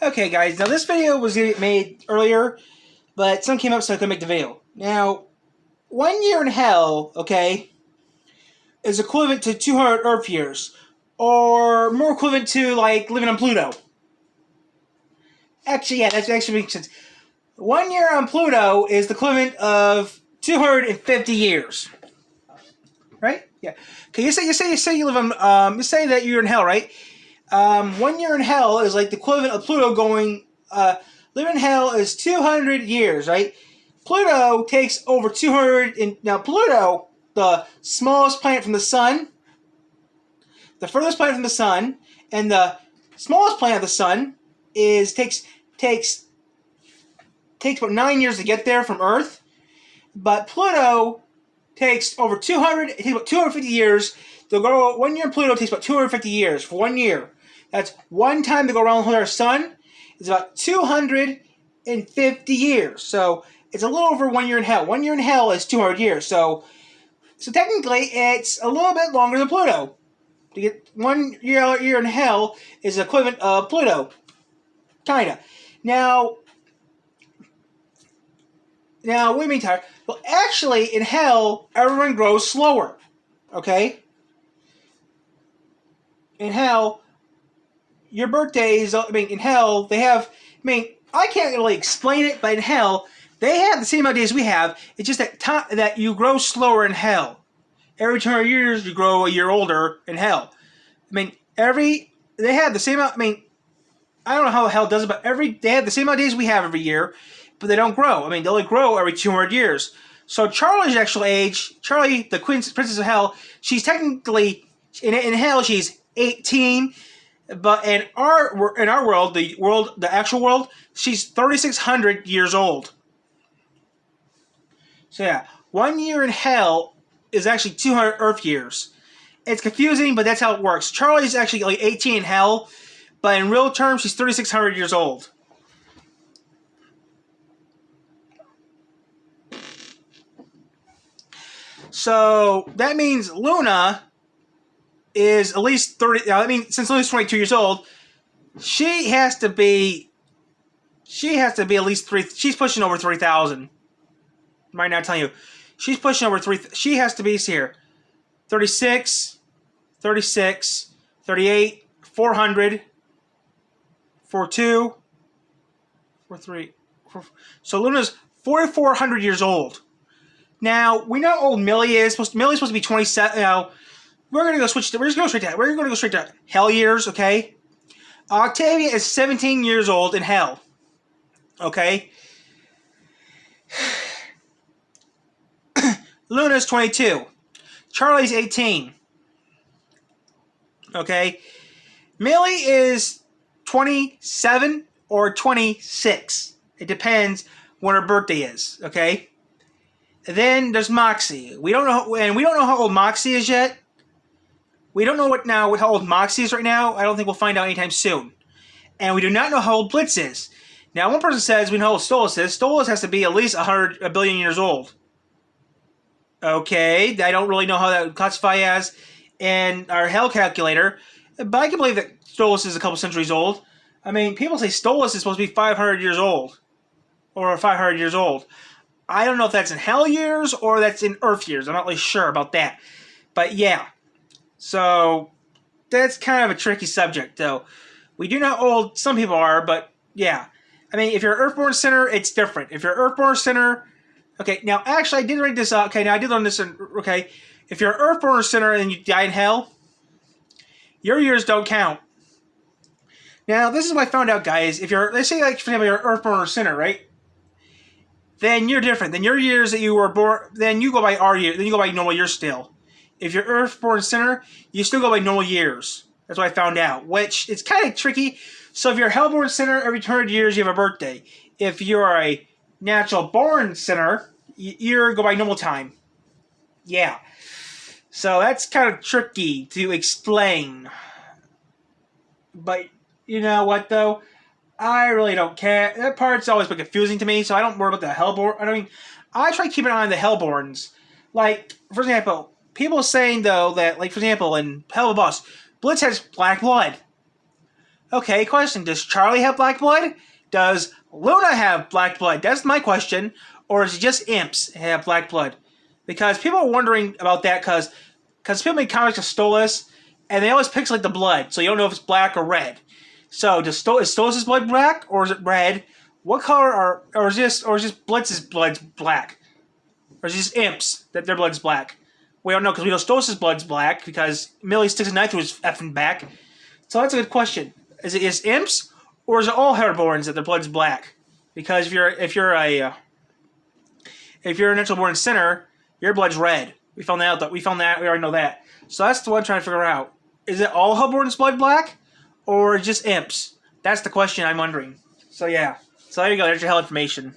Okay, guys, now this video was going to get made earlier, but something came up so I couldn't make the video. Now, 1 year in hell, okay, is equivalent to 200 Earth years, or more equivalent to, like, living on Pluto. Actually, yeah, that actually makes sense. 1 year on Pluto is the equivalent of 250 years. Right? Yeah. Okay, you say you live on, you say that you're in hell, right? 1 year in hell is like the equivalent of Pluto going, living in hell is 200 years, right? Pluto takes over 200, now Pluto, the smallest planet from the sun, the furthest planet from the sun, and the smallest planet of the sun takes about 9 years to get there from Earth, but Pluto takes over 200, it takes about 250 years. To go 1 year in Pluto takes about 250 years for 1 year. That's one time to go around our sun. It's about 250 years. So it's a little over 1 year in hell. 1 year in hell is 200 years. So technically, it's a little bit longer than Pluto. To get 1 year in hell is the equivalent of Pluto. Kinda. Now, what do you mean, Tyler? Well, actually, in hell, everyone grows slower. Okay? In hell, your birthdays, in hell, they have, I can't really explain it, but in hell, they have the same amount of days we have. It's just that you grow slower in hell. Every 200 years, you grow a year older in hell. They have the same amount, I don't know how hell does it, but they have the same amount of days we have every year, but they don't grow. They only grow every 200 years. So Charlie's actual age, Charlie, the princess of hell, she's technically, in hell, she's 18, but in our world, the actual world, she's 3,600 years old. So yeah, 1 year in hell is actually 200 Earth years. It's confusing, but that's how it works. Charlie's actually like 18 in hell, but in real terms, she's 3,600 years old. So that means Luna is at least 30. Since Luna's 22 years old, she has to be at least 3. She's pushing over 3,000. Right now, I'm telling you, she's pushing over 3. She has to be here. 36, 38, 400, 42, 43. So Luna's 4,400 years old. Now, we know how old Millie is. Millie's supposed to be 27. We're going to go straight to hell years, okay? Octavia is 17 years old in hell. Okay? Luna's 22. Charlie's 18. Okay? Millie is 27 or 26. It depends when her birthday is, okay? Then there's Moxie. We don't know how old Moxie is yet. We don't know how old Moxie is right now. I don't think we'll find out anytime soon. And we do not know how old Blitz is. Now, one person says we know how old Stolas is. Stolas has to be at least a billion years old. Okay, I don't really know how that would classify as in our hell calculator, but I can believe that Stolas is a couple centuries old. People say Stolas is supposed to be 500 years old. Or 500 years old. I don't know if that's in hell years or that's in Earth years. I'm not really sure about that. But yeah. So, that's kind of a tricky subject, though. We do know how old some people are, but yeah. If you're an Earthborn Sinner, it's different. If you're an Earthborn Sinner... Okay, now, actually, I did write this out. Okay, now I did learn this. Okay, if you're an Earthborn Sinner and you die in hell, your years don't count. Now, this is what I found out, guys. Let's say, like, for example, you're an Earthborn Sinner, right? Then you're different. Then your years that you were born, then you go by our year. Then you go by normal years still. If you're Earthborn Sinner, you still go by normal years. That's what I found out, which it's kind of tricky. So if you're a Hellborn Sinner, every 200 years you have a birthday. If you're a natural born sinner, you go by normal time. Yeah. So that's kind of tricky to explain. But you know what, though? I really don't care. That part's always been confusing to me, so I don't worry about the Hellborn. I try to keep an eye on the Hellborns. Like, for example, people saying, though, that, like, for example, in Hell of a Boss, Blitz has black blood. Okay, question. Does Charlie have black blood? Does Luna have black blood? That's my question. Or is it just imps have black blood? Because people are wondering about that because people make comics of Stolas, and they always pixelate the blood, so you don't know if it's black or red. So is Stolas' blood black or is it red? What color or is just Blitz's blood black? Or is it just imps that their blood's black? We don't know because we know Stolas' blood's black because Millie sticks a knife through his effing back. So that's a good question. Is it just imps or is it all Hairborns that their blood's black? Because if you're a natural born sinner, your blood's red. We found that out. We already know that. So that's the one I'm trying to figure out. Is it all Hellborn's blood black or just imps? That's the question I'm wondering. So yeah. So there you go. There's your hell information.